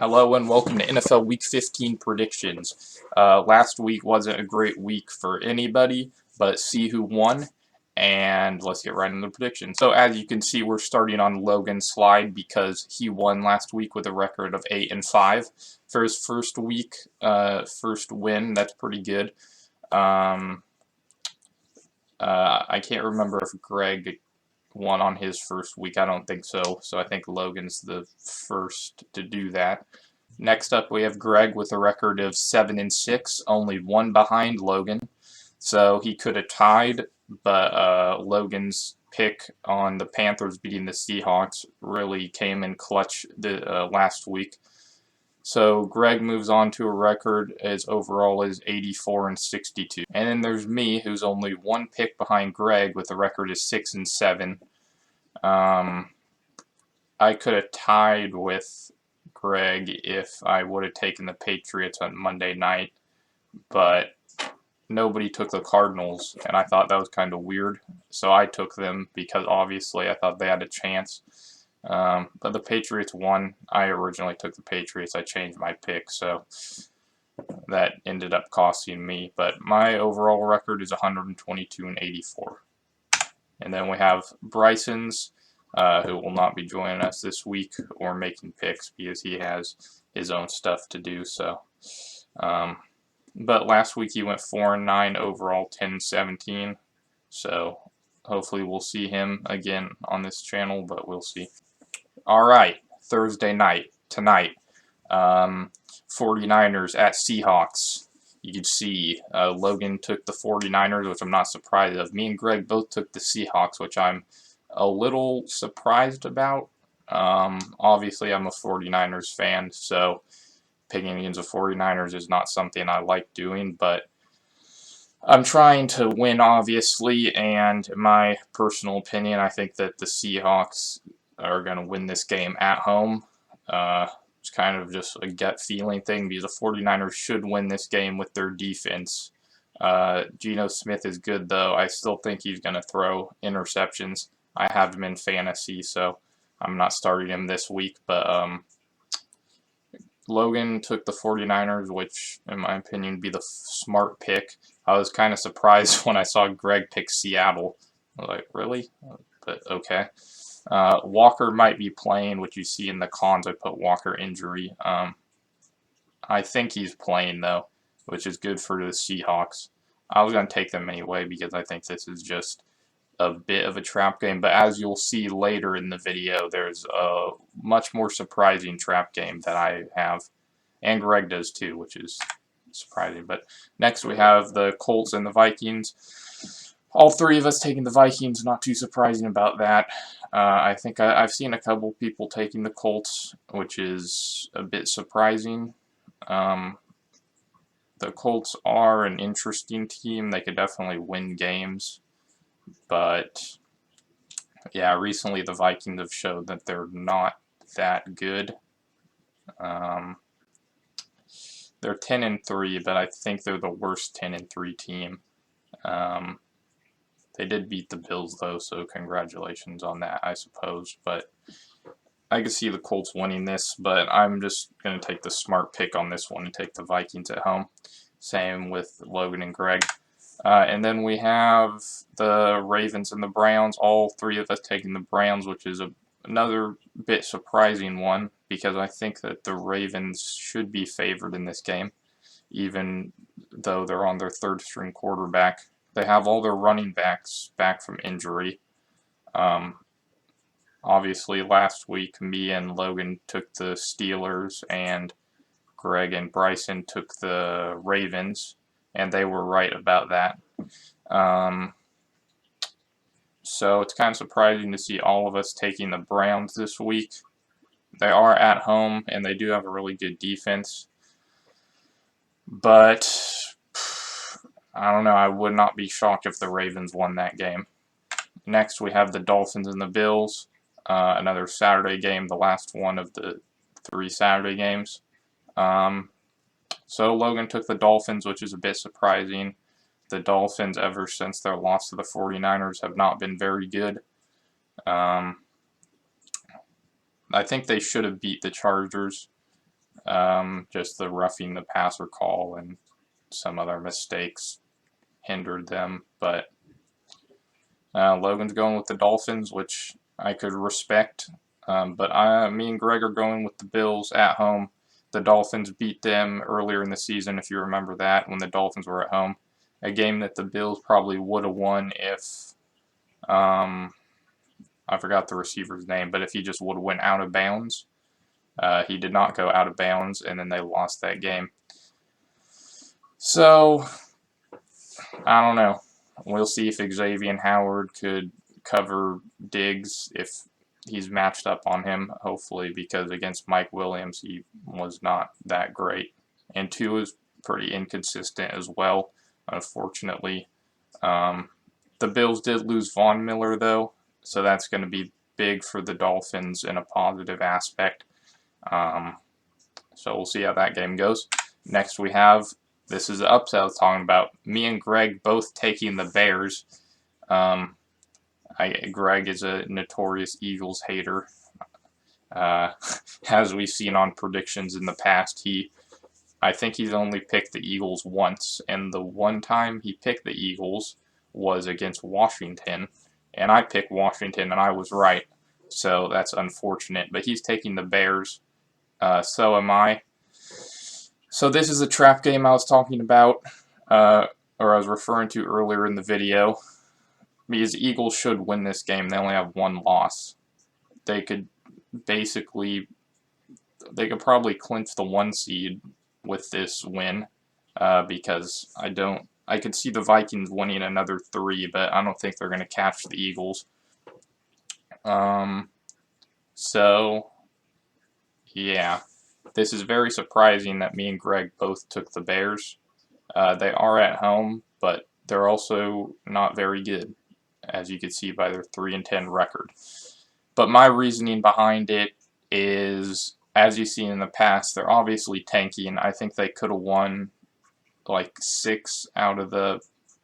Hello and welcome to NFL Week 15 predictions. Last week wasn't a great week for anybody, but see who won, and let's get right into the predictions. So as you can see, we're starting on Logan's slide because he won last week with a record of 8-5 for his first week, first win. That's pretty good. I can't remember if Greg won on his first week. I don't think so. So I think Logan's the first to do that. Next up, we have Greg with a record of 7-6, only one behind Logan. So he could have tied, but Logan's pick on the Panthers beating the Seahawks really came in clutch last week. So Greg moves on to a record as overall is 84-62. And then there's me, who's only one pick behind Greg with a record of 6-7. I could have tied with Greg if I would have taken the Patriots on Monday night, but nobody took the Cardinals, and I thought that was kind of weird. So I took them because obviously I thought they had a chance. But the Patriots won. I originally took the Patriots. I changed my pick, so that ended up costing me. But my overall record is 122-84. And then we have Bryson's, who will not be joining us this week or making picks because he has his own stuff to do. So, but last week he went 4-9 overall, 10-17. So hopefully we'll see him again on this channel, but we'll see. All right, Thursday night, tonight, 49ers at Seahawks. You can see Logan took the 49ers, which I'm not surprised of. Me and Greg both took the Seahawks, which I'm a little surprised about. Obviously, I'm a 49ers fan, so picking against the 49ers is not something I like doing, but I'm trying to win, obviously, and in my personal opinion, I think that the Seahawks are going to win this game at home. It's kind of just a gut feeling thing because the 49ers should win this game with their defense. Geno Smith is good, though. I still think he's going to throw interceptions. I have him in fantasy, so I'm not starting him this week. But Logan took the 49ers, which, in my opinion, would be the smart pick. I was kind of surprised when I saw Greg pick Seattle. I was like, really? But okay. Walker might be playing, which you see in the cons. I put Walker injury. I think he's playing, though, which is good for the Seahawks. I was going to take them anyway because I think this is just a bit of a trap game. But as you'll see later in the video, there's a much more surprising trap game that I have. And Greg does too, which is surprising. But next we have the Colts and the Vikings. All three of us taking the Vikings, not too surprising about that. I think I've seen a couple people taking the Colts, which is a bit surprising. The Colts are an interesting team. They could definitely win games. But, yeah, recently the Vikings have showed that they're not that good. They're 10-3, but I think they're the worst 10-3 team. They did beat the Bills, though, so congratulations on that, I suppose. But I can see the Colts winning this, but I'm just going to take the smart pick on this one and take the Vikings at home. Same with Logan and Greg. And then we have the Ravens and the Browns, all three of us taking the Browns, which is another bit surprising one because I think that the Ravens should be favored in this game, even though they're on their third-string quarterback. They have all their running backs back from injury. Obviously, last week, me and Logan took the Steelers, and Greg and Bryson took the Ravens, and they were right about that. So it's kind of surprising to see all of us taking the Browns this week. They are at home, and they do have a really good defense. But I don't know. I would not be shocked if the Ravens won that game. Next, we have the Dolphins and the Bills. Another Saturday game, the last one of the 3 Saturday games. So Logan took the Dolphins, which is a bit surprising. The Dolphins, ever since their loss to the 49ers, have not been very good. I think they should have beat the Chargers, Just the roughing the passer call and some other mistakes hindered them. But Logan's going with the Dolphins, which I could respect. But me and Greg are going with the Bills at home. The Dolphins beat them earlier in the season, if you remember that, when the Dolphins were at home. A game that the Bills probably would have won if, I forgot the receiver's name, but if he just would have went out of bounds. He did not go out of bounds, and then they lost that game. So, I don't know. We'll see if Xavier Howard could cover Diggs if he's matched up on him, hopefully, because against Mike Williams, he was not that great. And Tua is pretty inconsistent as well, unfortunately. The Bills did lose Von Miller, though, so that's going to be big for the Dolphins in a positive aspect. So we'll see how that game goes. Next we have, this is the upset I was talking about, me and Greg both taking the Bears. Greg is a notorious Eagles hater. As we've seen on predictions in the past, I think he's only picked the Eagles once, and the one time he picked the Eagles was against Washington, and I picked Washington and I was right, so that's unfortunate. But he's taking the Bears, so am I. So this is a trap game I was talking about, or I was referring to earlier in the video, because Eagles should win this game. They only have one loss. They could probably clinch the 1 seed with this win, because I could see the Vikings winning another 3, but I don't think they're going to catch the Eagles. So, yeah. This is very surprising that me and Greg both took the Bears. They are at home, but they're also not very good, as you can see by their 3-10 record. But my reasoning behind it is, as you've seen in the past, they're obviously tanking. I think they could have won like 6 out of the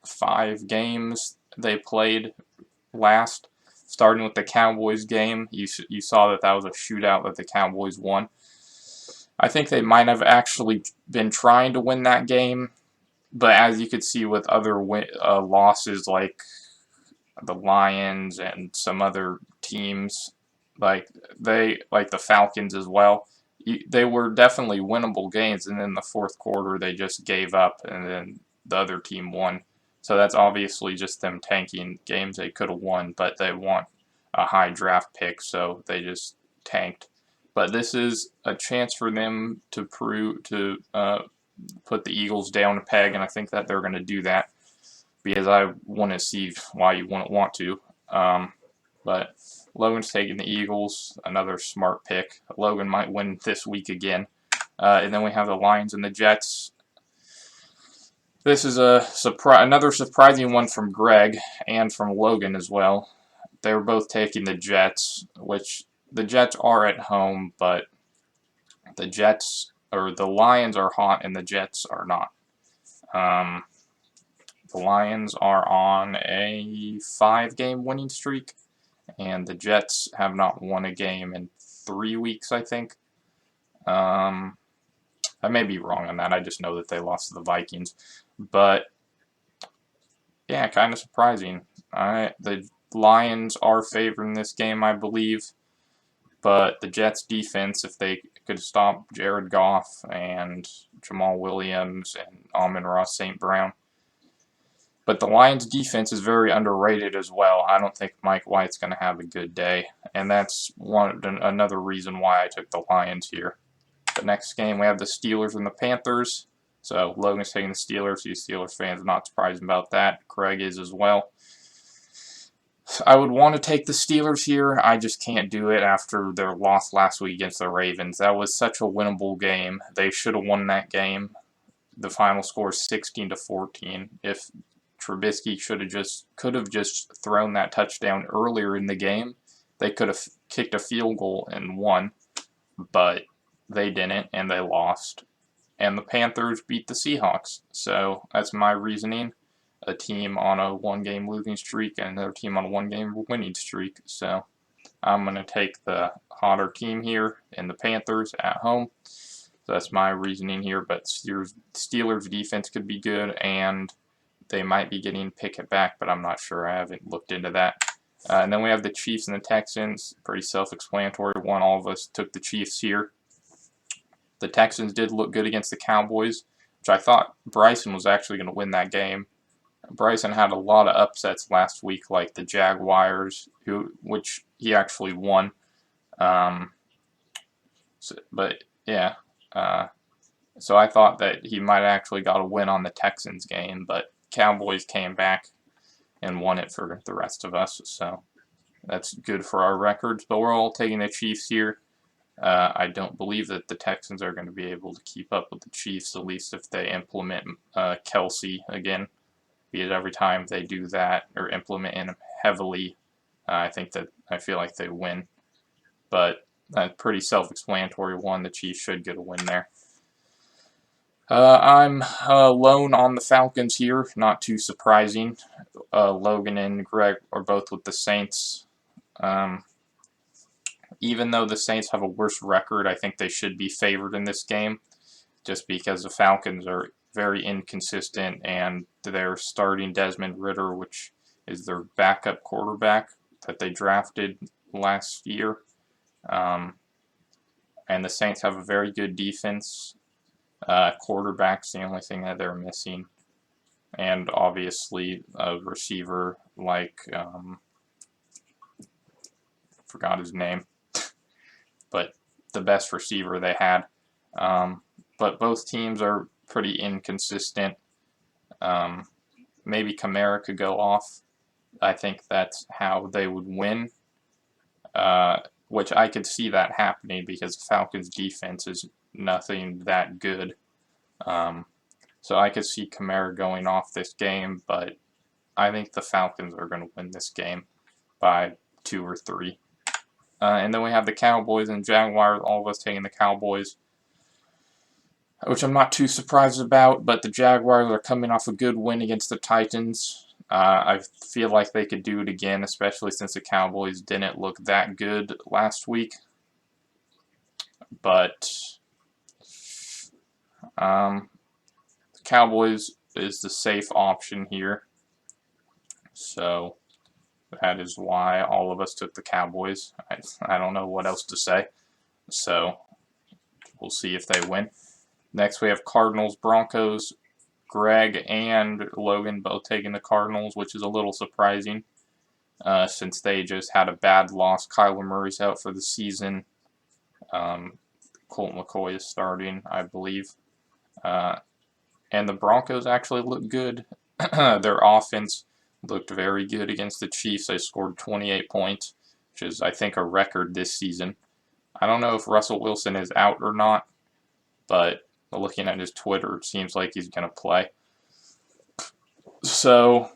5 games they played last. Starting with the Cowboys game, you saw that was a shootout that the Cowboys won. I think they might have actually been trying to win that game, but as you could see with other losses like the Lions and some other teams, like the Falcons as well, they were definitely winnable games, and in the fourth quarter they just gave up, and then the other team won. So that's obviously just them tanking games they could have won, but they want a high draft pick, so they just tanked. But this is a chance for them to put the Eagles down a peg, and I think that they're going to do that, because I want to see why you wouldn't want to. But Logan's taking the Eagles, another smart pick. Logan might win this week again. And then we have the Lions and the Jets. This is another surprising one from Greg and from Logan as well. They were both taking the Jets, which the Jets are at home, but the Lions are hot and the Jets are not. The Lions are on a 5-game winning streak, and the Jets have not won a game in 3 weeks, I think. I may be wrong on that. I just know that they lost to the Vikings. But, yeah, kind of surprising. The Lions are favoring this game, I believe. But the Jets' defense, if they could stop Jared Goff and Jamal Williams and Amon-Ra St. Brown. But the Lions' defense is very underrated as well. I don't think Mike White's going to have a good day. And that's another reason why I took the Lions here. The next game, we have the Steelers and the Panthers. So Logan's taking the Steelers. He's Steelers fans, not surprised about that. Craig is as well. I would want to take the Steelers here. I just can't do it after their loss last week against the Ravens. That was such a winnable game. They should have won that game. The final score is 16-14. If Trubisky could have just thrown that touchdown earlier in the game, they could have kicked a field goal and won, but they didn't, and they lost. And the Panthers beat the Seahawks. So that's my reasoning. A team on a 1-game losing streak and another team on a 1-game winning streak. So I'm going to take the hotter team here in the Panthers at home. So that's my reasoning here. But Steelers defense could be good, and they might be getting Pickett back, but I'm not sure. I haven't looked into that. And then we have the Chiefs and the Texans. Pretty self-explanatory one. All of us took the Chiefs here. The Texans did look good against the Cowboys, which I thought Bryson was actually going to win that game. Bryson had a lot of upsets last week, like the Jaguars, which he actually won. But yeah, so I thought that he might actually got a win on the Texans game, but Cowboys came back and won it for the rest of us. So that's good for our records. But we're all taking the Chiefs here. I don't believe that the Texans are going to be able to keep up with the Chiefs, at least if they implement Kelsey again. Because every time they do that or implement him heavily, I feel like they win. But a pretty self-explanatory one. The Chiefs should get a win there. I'm lone on the Falcons here. Not too surprising. Logan and Greg are both with the Saints. Even though the Saints have a worse record, I think they should be favored in this game, just because the Falcons are very inconsistent, and they're starting Desmond Ridder, which is their backup quarterback that they drafted last year. And the Saints have a very good defense. Quarterback's the only thing that they're missing. And obviously a receiver like, forgot his name, but the best receiver they had. But both teams are pretty inconsistent. Maybe Kamara could go off. I think that's how they would win, which I could see that happening because the Falcons' defense is nothing that good. So I could see Kamara going off this game, but I think the Falcons are going to win this game by 2 or 3. And then we have the Cowboys and Jaguars, all of us taking the Cowboys, which I'm not too surprised about, but the Jaguars are coming off a good win against the Titans. I feel like they could do it again, especially since the Cowboys didn't look that good last week. But the Cowboys is the safe option here. So that is why all of us took the Cowboys. I don't know what else to say. So we'll see if they win. Next we have Cardinals, Broncos. Greg and Logan both taking the Cardinals, which is a little surprising since they just had a bad loss. Kyler Murray's out for the season. Colt McCoy is starting, I believe. And the Broncos actually look good. Their offense looked very good against the Chiefs. They scored 28 points, which is, I think, a record this season. I don't know if Russell Wilson is out or not, but looking at his Twitter, it seems like he's going to play. So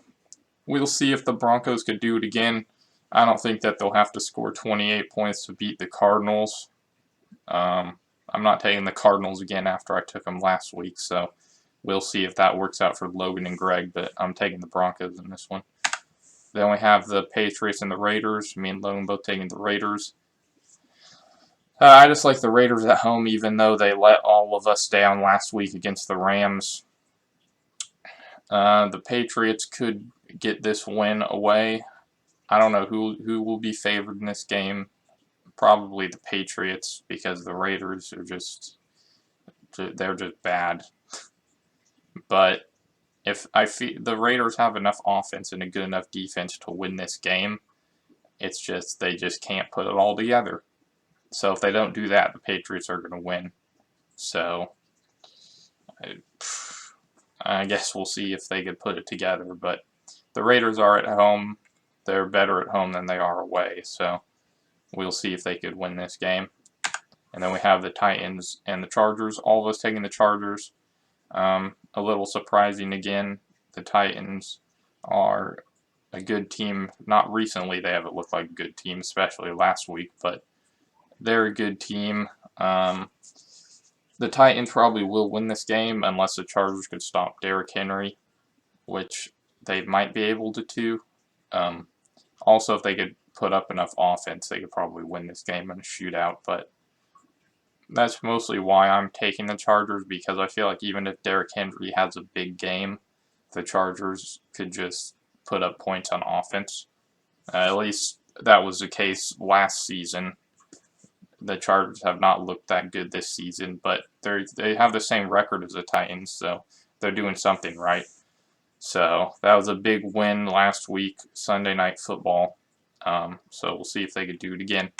we'll see if the Broncos could do it again. I don't think that they'll have to score 28 points to beat the Cardinals. I'm not taking the Cardinals again after I took them last week, so we'll see if that works out for Logan and Greg, but I'm taking the Broncos in this one. Then we have the Patriots and the Raiders. Me and Logan both taking the Raiders. I just like the Raiders at home, even though they let all of us down last week against the Rams. The Patriots could get this win away. I don't know who will be favored in this game. Probably the Patriots, because the Raiders are they're just bad. But if I feel the Raiders have enough offense and a good enough defense to win this game, it's just they just can't put it all together. So if they don't do that, the Patriots are going to win. So I guess we'll see if they could put it together. But the Raiders are at home. They're better at home than they are away. So we'll see if they could win this game. And then we have the Titans and the Chargers. All of us taking the Chargers. A little surprising again. The Titans are a good team. Not recently, they haven't looked like a good team, especially last week, but they're a good team. The Titans probably will win this game unless the Chargers could stop Derrick Henry, which they might be able to do. Also, if they could put up enough offense, they could probably win this game in a shootout, but that's mostly why I'm taking the Chargers, because I feel like even if Derrick Henry has a big game, the Chargers could just put up points on offense. At least that was the case last season. The Chargers have not looked that good this season, but they have the same record as the Titans, so they're doing something right. So that was a big win last week, Sunday Night Football. So we'll see if they could do it again.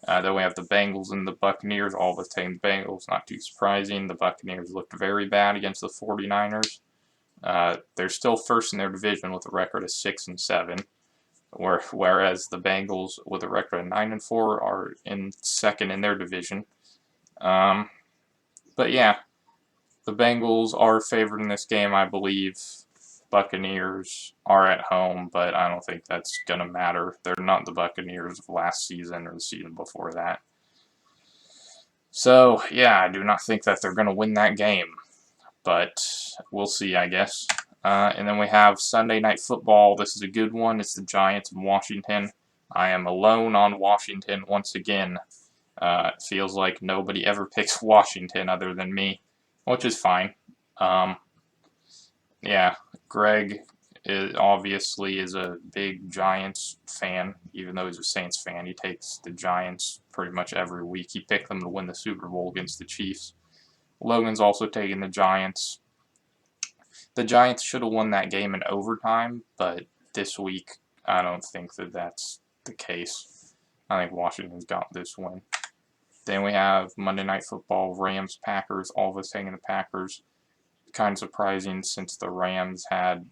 Then we have the Bengals and the Buccaneers. All of us taking the Bengals, not too surprising. The Buccaneers looked very bad against the 49ers. They're still first in their division with a record of 6-7. Whereas the Bengals, with a record of 9-4, are in second in their division. But yeah, the Bengals are favored in this game, I believe. Buccaneers are at home, but I don't think that's gonna matter. They're not the Buccaneers of last season or the season before that. So yeah, I do not think that they're gonna win that game, but we'll see, I guess. And then we have Sunday Night Football. This is a good one. It's the Giants in Washington. I am alone on Washington once again. It feels like nobody ever picks Washington other than me, which is fine. Yeah, Greg obviously is a big Giants fan, even though he's a Saints fan. He takes the Giants pretty much every week. He picked them to win the Super Bowl against the Chiefs. Logan's also taking the Giants. The Giants should have won that game in overtime, but this week I don't think that that's the case. I think Washington's got this win. Then we have Monday Night Football, Rams, Packers, all of us taking the Packers. Kind of surprising since the Rams had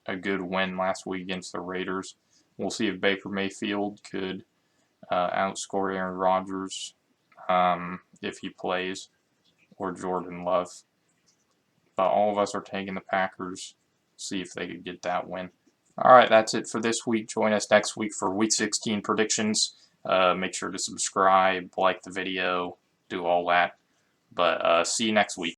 a good win last week against the Raiders. We'll see if Baker Mayfield could outscore Aaron Rodgers if he plays, or Jordan Love. But all of us are taking the Packers. See if they could get that win. Alright, that's it for this week. Join us next week for Week 16 predictions. Make sure to subscribe, like the video, do all that. But see you next week.